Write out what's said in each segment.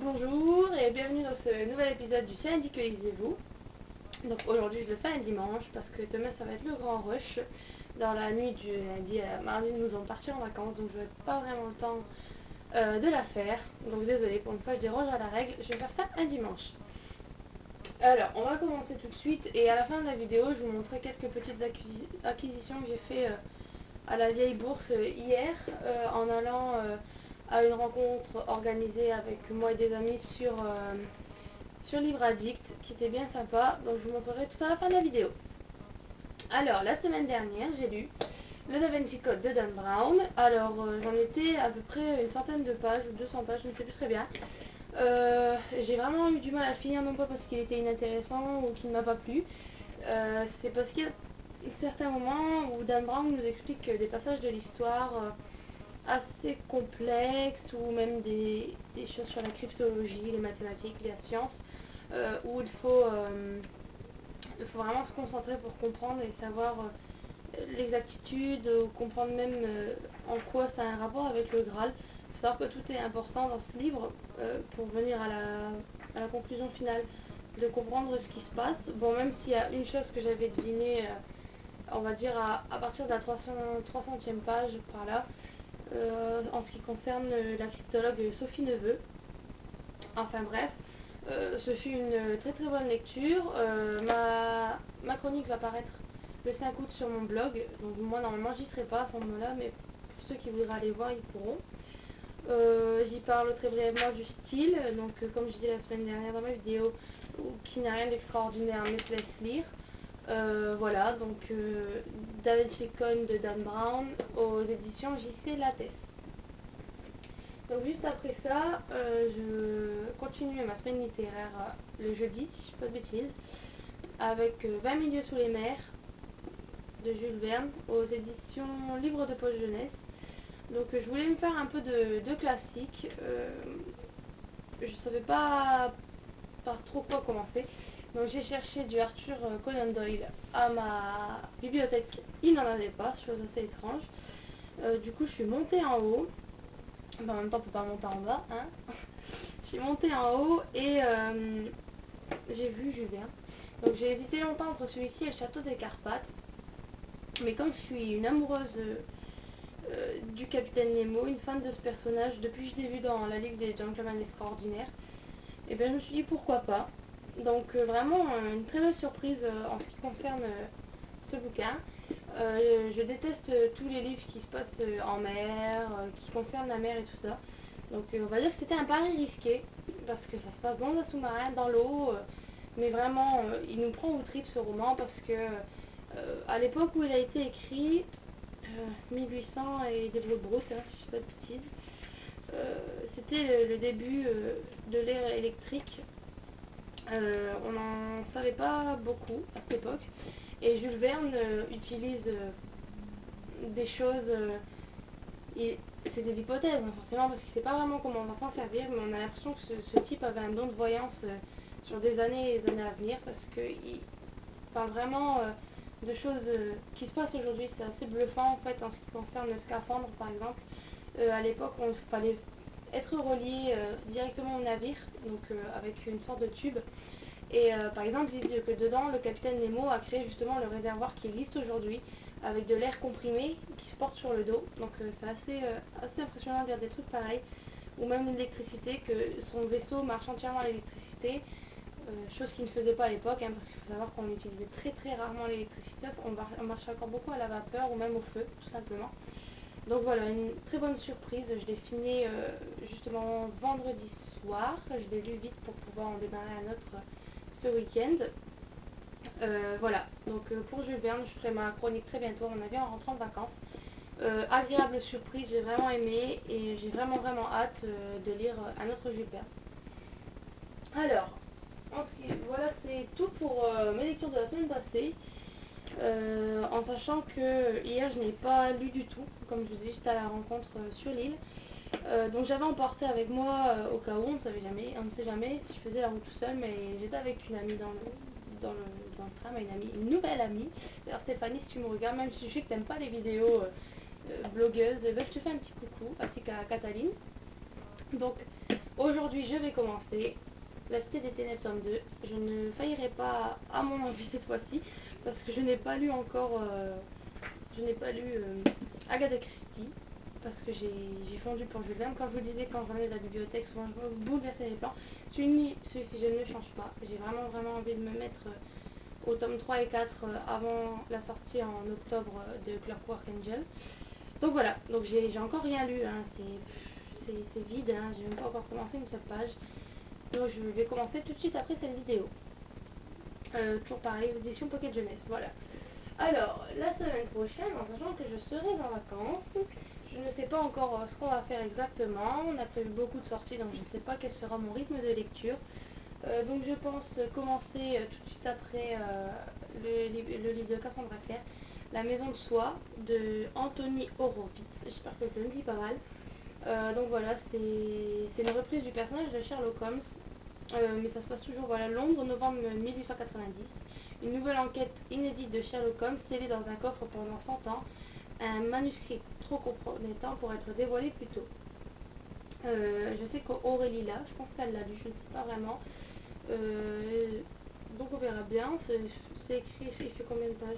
Bonjour et bienvenue dans ce nouvel épisode du C'est lundi que lisez-vous. Donc aujourd'hui je le fais un dimanche parce que demain ça va être le grand rush. Dans la nuit du lundi à mardi nous allons partir en vacances, donc je n'ai pas vraiment le temps de la faire. Donc désolée, pour une fois je déroge à la règle, je vais faire ça un dimanche. Alors on va commencer tout de suite et à la fin de la vidéo je vous montrerai quelques petites acquisitions que j'ai fait à la vieille bourse hier en allant à une rencontre organisée avec moi et des amis sur Livre Addict qui était bien sympa. Donc je vous montrerai tout ça à la fin de la vidéo. Alors la semaine dernière j'ai lu le Da Vinci Code de Dan Brown. Alors j'en étais à peu près une centaine de pages ou 200 pages, je ne sais plus très bien. J'ai vraiment eu du mal à le finir, non pas parce qu'il était inintéressant ou qu'il ne m'a pas plu. C'est parce qu'il y a certains moments où Dan Brown nous explique des passages de l'histoire assez complexes ou même des choses sur la cryptologie, les mathématiques, la science, où il faut vraiment se concentrer pour comprendre et savoir l'exactitude, ou comprendre même en quoi ça a un rapport avec le Graal. Il faut savoir que tout est important dans ce livre pour venir à la conclusion finale, de comprendre ce qui se passe. Bon, même s'il y a une chose que j'avais devinée, on va dire à partir de la 300e page par là, en ce qui concerne la cryptologue Sophie Neveu. Enfin bref, ce fut une très très bonne lecture. Ma chronique va paraître le 5 août sur mon blog, donc moi normalement j'y serai pas à ce moment-là, mais pour ceux qui voudraient aller voir, ils pourront. J'y parle très brièvement du style, donc comme je dis la semaine dernière dans ma vidéo, qui n'a rien d'extraordinaire mais se laisse lire. Voilà, donc Da Vinci Code de Dan Brown aux éditions JC Lattès. Donc juste après ça, je continue ma semaine littéraire le jeudi, si je ne dis pas de bêtises, avec 20 milieux sous les mers de Jules Verne aux éditions Livre de poche jeunesse. Donc je voulais me faire un peu de classique. Je ne savais pas par trop quoi commencer. Donc j'ai cherché du Arthur Conan Doyle à ma bibliothèque. Il n'en avait pas, chose assez étrange. Du coup je suis montée en haut. Enfin, en même temps on peut pas monter en bas, hein. Je suis montée en haut et j'ai vu Jules Verne. Donc j'ai hésité longtemps entre celui-ci et le Château des Carpates. Mais comme je suis une amoureuse du Capitaine Nemo, une fan de ce personnage, depuis que je l'ai vu dans la Ligue des Gentlemen Extraordinaires, et bien je me suis dit pourquoi pas. Donc vraiment une très belle surprise en ce qui concerne ce bouquin. Je déteste tous les livres qui se passent en mer, qui concernent la mer et tout ça. Donc on va dire que c'était un pari risqué, parce que ça se passe dans un sous-marin, dans l'eau, mais vraiment il nous prend aux tripes ce roman, parce que à l'époque où il a été écrit, 1800 et des brut, hein, si je ne dis pas de bêtises, c'était le début de l'ère électrique. On n'en savait pas beaucoup à cette époque, et Jules Verne utilise des choses, c'est des hypothèses hein, forcément, parce qu'il ne sait pas vraiment comment on va s'en servir, mais on a l'impression que ce type avait un don de voyance sur des années et des années à venir, parce qu'il parle vraiment de choses qui se passent aujourd'hui. C'est assez bluffant en fait en ce qui concerne le scaphandre par exemple. À l'époque, il fallait être relié directement au navire, donc avec une sorte de tube. Et par exemple, ils disent que dedans, le capitaine Nemo a créé justement le réservoir qui existe aujourd'hui, avec de l'air comprimé qui se porte sur le dos. Donc c'est assez impressionnant de dire des trucs pareils. Ou même l'électricité, que son vaisseau marche entièrement à l'électricité. Chose qu'il ne faisait pas à l'époque, hein, parce qu'il faut savoir qu'on utilisait très très rarement l'électricité, on marchait encore beaucoup à la vapeur ou même au feu, tout simplement. Donc voilà, une très bonne surprise, je l'ai fini justement vendredi soir, je l'ai lu vite pour pouvoir en démarrer un autre ce week-end. Voilà, donc pour Jules Verne, je ferai ma chronique très bientôt, à mon avis, en rentrant de vacances. Agréable surprise, j'ai vraiment aimé et j'ai vraiment vraiment hâte de lire un autre Jules Verne. Alors, voilà, c'est tout pour mes lectures de la semaine passée. En sachant que hier je n'ai pas lu du tout, comme je vous dis, j'étais à la rencontre sur l'île. Donc j'avais emporté avec moi au cas où, on ne sait jamais si je faisais la route tout seul, mais j'étais avec une amie dans le tram, une nouvelle amie. D'ailleurs Stéphanie, si tu me regardes, même si je sais que tu n'aimes pas les vidéos blogueuses, je te fais un petit coucou, ainsi qu'à Cataline. Donc aujourd'hui je vais commencer La Cité des Ténèbres tome 2. Je ne faillirai pas à mon envie cette fois-ci parce que je n'ai pas lu encore, Agatha Christie parce que j'ai fondu pour Jules Verne. Comme je vous disais, quand je revenais de la bibliothèque, souvent je bouleversais les plans. Celui-ci je ne change pas. J'ai vraiment envie de me mettre au tome 3 et 4 avant la sortie en octobre de Clockwork Angel. Donc voilà, donc j'ai encore rien lu, hein. C'est vide, hein. J'ai même pas encore commencé une seule page. Donc je vais commencer tout de suite après cette vidéo. Toujours pareil, aux éditions Pocket Jeunesse, voilà. Alors, la semaine prochaine, en sachant que je serai en vacances, je ne sais pas encore ce qu'on va faire exactement. On a prévu beaucoup de sorties, donc je ne sais pas quel sera mon rythme de lecture. Donc je pense commencer tout de suite après le livre de Cassandra Clare, La Maison de Soie de Anthony Horowitz. J'espère que je le dis pas mal. Donc voilà, c'est une reprise du personnage de Sherlock Holmes, mais ça se passe toujours, voilà, Londres, novembre 1890. Une nouvelle enquête inédite de Sherlock Holmes scellée dans un coffre pendant 100 ans, un manuscrit trop compromettant pour être dévoilé plus tôt. Je sais qu'Aurélie l'a, je pense qu'elle l'a lu, je ne sais pas vraiment. Donc on verra bien. C'est écrit, il fait combien de pages?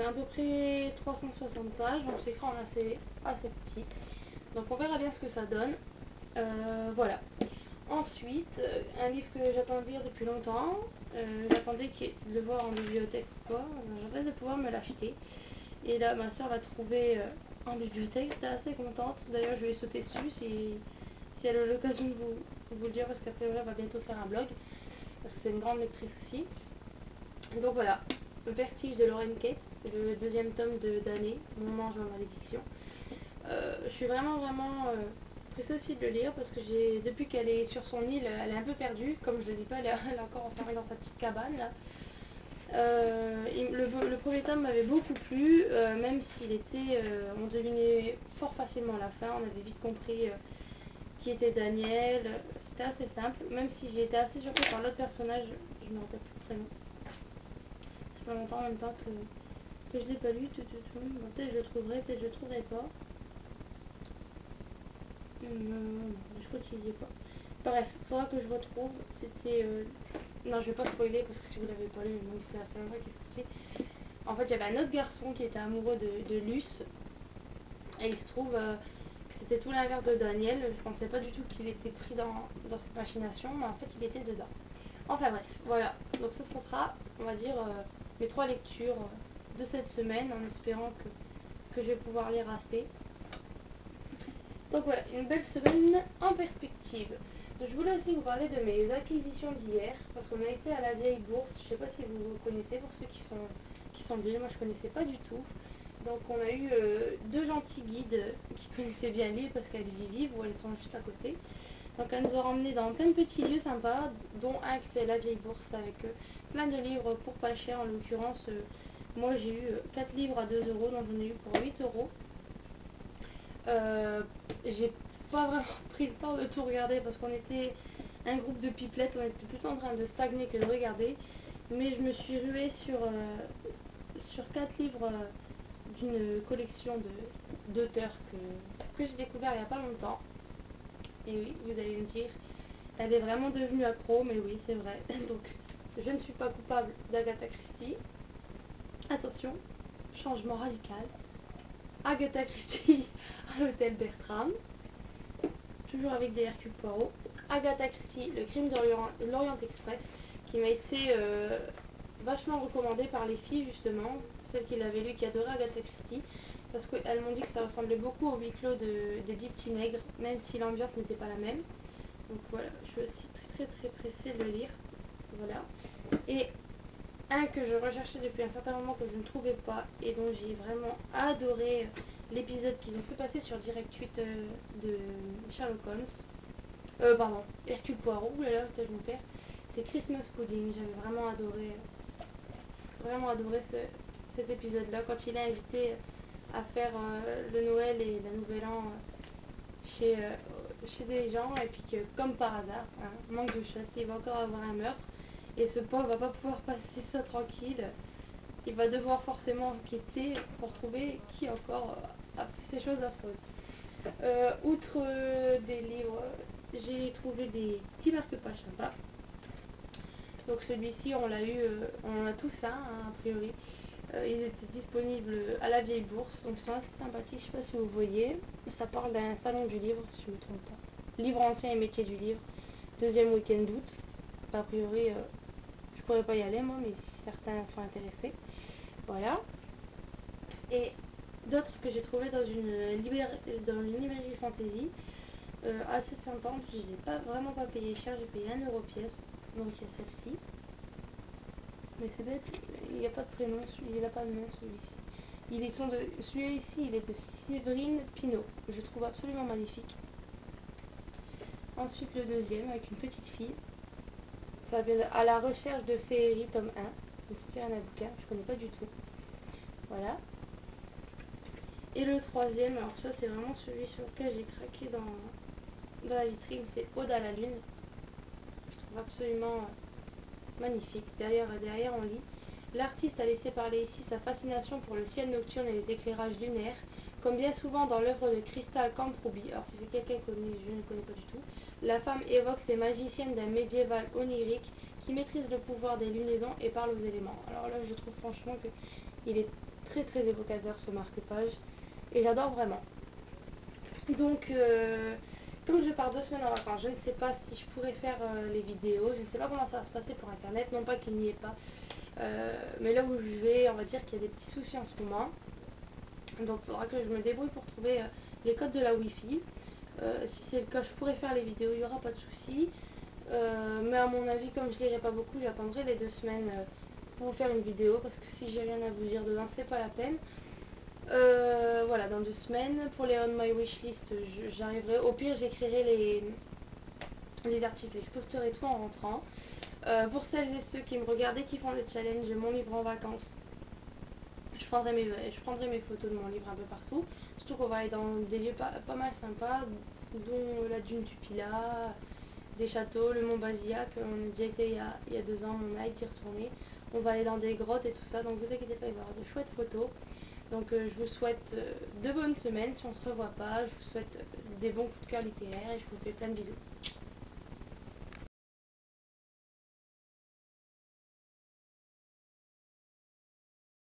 À peu près 360 pages, donc c'est écrit en assez petit. Donc on verra bien ce que ça donne. Voilà. Ensuite, un livre que j'attends de lire depuis longtemps. J'attendais de le voir en bibliothèque ou quoi. J'attendais de pouvoir me l'acheter. Et là, ma soeur l'a trouvé en bibliothèque. J'étais assez contente. D'ailleurs, je vais sauter dessus si elle a l'occasion de vous le dire, parce qu'après elle va bientôt faire un blog. Parce que c'est une grande lectrice aussi. Donc voilà, Vertige de Lauren Kay, le deuxième tome d'année, Mon ange en malédiction. Je suis vraiment pressée aussi de le lire parce que depuis qu'elle est sur son île, elle est un peu perdue. Comme je ne le dis pas, elle est encore enfermée dans sa petite cabane là. Le premier tome m'avait beaucoup plu, même s'il était, on devinait fort facilement la fin, on avait vite compris qui était Daniel. C'était assez simple, même si j'ai été assez surprise par l'autre personnage, je ne me rappelle plus le prénom. Ça fait longtemps en même temps que je l'ai pas lu. Bon, peut-être je le trouverai, peut-être je le trouverai pas. Non, je crois qu'il n'y est pas. Bref, il faudra que je retrouve. C'était. Non, je vais pas spoiler parce que si vous l'avez pas lu, même si ça fait longtemps qu'il est sorti. En fait, il y avait un autre garçon qui était amoureux de Luce. Et il se trouve que c'était tout l'inverse de Daniel. Je pensais pas du tout qu'il était pris dans cette machination, mais en fait, il était dedans. Enfin bref, voilà. Donc ça sera, on va dire, mes 3 lectures de cette semaine, en espérant que je vais pouvoir lire assez. Donc voilà, une belle semaine en perspective. Donc, je voulais aussi vous parler de mes acquisitions d'hier, parce qu'on a été à la vieille bourse. Je ne sais pas si vous connaissez, pour ceux qui sont vieux, moi je ne connaissais pas du tout. Donc on a eu 2 gentils guides qui connaissaient bien l'île parce qu'elles y vivent ou elles sont juste à côté. Donc elles nous ont ramenés dans plein de petits lieux sympas, dont un qui c'est la vieille bourse avec plein de livres pour pas cher. En l'occurrence, moi j'ai eu 4 livres à 2 euros, donc j'en ai eu pour 8 euros. J'ai pas vraiment pris le temps de tout regarder parce qu'on était un groupe de pipelettes, on était plutôt en train de stagner que de regarder. Mais je me suis ruée sur 4 livres d'une collection d'auteurs que j'ai découvert il n'y a pas longtemps. Et oui, vous allez me dire, elle est vraiment devenue accro, mais oui, c'est vrai. Donc, je ne suis pas coupable d'Agatha Christie. Attention, changement radical. Agatha Christie à l'hôtel Bertram, toujours avec des Hercule Poirot. Agatha Christie, le crime de l'Orient Express, qui m'a été vachement recommandé par les filles justement, celles qui l'avaient lu, qui adoraient Agatha Christie, parce qu'elles m'ont dit que ça ressemblait beaucoup au huis clos des 10 petits nègres, même si l'ambiance n'était pas la même. Donc voilà, je suis aussi très pressée de le lire. Voilà. Et un que je recherchais depuis un certain moment que je ne trouvais pas et dont j'ai vraiment adoré l'épisode qu'ils ont fait passer sur Direct 8 de Sherlock Holmes. Pardon, Hercule Poirot, oulala, je me perds. C'est Christmas Pudding, j'avais vraiment adoré cet épisode-là, quand il a invité à faire le Noël et la Nouvel An chez des gens, et puis que, comme par hasard, hein, manque de chance, il va encore avoir un meurtre, et ce pauvre va pas pouvoir passer ça tranquille. Il va devoir forcément enquêter pour trouver qui encore a fait ces choses affreuses. Outre des livres j'ai trouvé des petits marque-pages sympas. Donc celui-ci, on l'a eu, on en a tous un, hein, a priori. Ils étaient disponibles à la vieille bourse, donc ils sont assez sympathiques, je sais pas si vous voyez. Ça parle d'un salon du livre, si je ne me trompe pas. Livre ancien et métier du livre, deuxième week-end d'août. A priori, je pourrais pas y aller moi, mais si certains sont intéressés. Voilà. Et d'autres que j'ai trouvé dans une librairie fantasy, assez sympa. Je les ai pas vraiment pas payé cher, j'ai payé 1 euro pièce. Donc il y a celle-ci. Mais c'est bête, il n'y a pas de prénom, il n'a pas de nom celui-ci. Celui-ci, il est de Séverine Pinault. Je trouve absolument magnifique. Ensuite le deuxième avec une petite fille. Ça s'appelle À la recherche de féerie, tome 1. Donc c'est un bouquin, je ne connais pas du tout. Voilà. Et le troisième, alors ça c'est vraiment celui sur lequel j'ai craqué dans la vitrine, c'est Aude à la lune. Je trouve absolument magnifique. Derrière on lit: l'artiste a laissé parler ici sa fascination pour le ciel nocturne et les éclairages lunaires. Comme bien souvent dans l'œuvre de Crystal Cambroubi, alors si c'est quelqu'un connu, je ne connais pas du tout, la femme évoque ces magiciennes d'un médiéval onirique qui maîtrise le pouvoir des lunaisons et parle aux éléments. Alors là, je trouve franchement qu'il est très très évocateur ce marque-page et j'adore vraiment. Donc, comme je pars 2 semaines en vacances, je ne sais pas si je pourrais faire les vidéos, je ne sais pas comment ça va se passer pour internet, non pas qu'il n'y ait pas, mais là où je vais, on va dire qu'il y a des petits soucis en ce moment. Donc il faudra que je me débrouille pour trouver les codes de la Wi-Fi. Si c'est le cas, je pourrais faire les vidéos, il n'y aura pas de souci. Mais à mon avis, comme je lirai pas beaucoup, j'attendrai les 2 semaines pour vous faire une vidéo, parce que si j'ai rien à vous dire dedans, c'est pas la peine. Voilà, dans 2 semaines. Pour les On My Wishlist, j'arriverai. Au pire, j'écrirai les articles et je posterai tout en rentrant. Pour celles et ceux qui me regardent et qui font le challenge Mon livre en vacances, je prendrai mes photos de mon livre un peu partout. Surtout qu'on va aller dans des lieux pas mal sympas, dont la dune du Pilat, des châteaux, le mont Basillac. On a déjà été il y a 2 ans, on a été retourné. On va aller dans des grottes et tout ça, donc vous inquiétez pas, il va y avoir de chouettes photos. Donc je vous souhaite de bonnes semaines si on ne se revoit pas. Je vous souhaite des bons coups de cœur littéraires et je vous fais plein de bisous.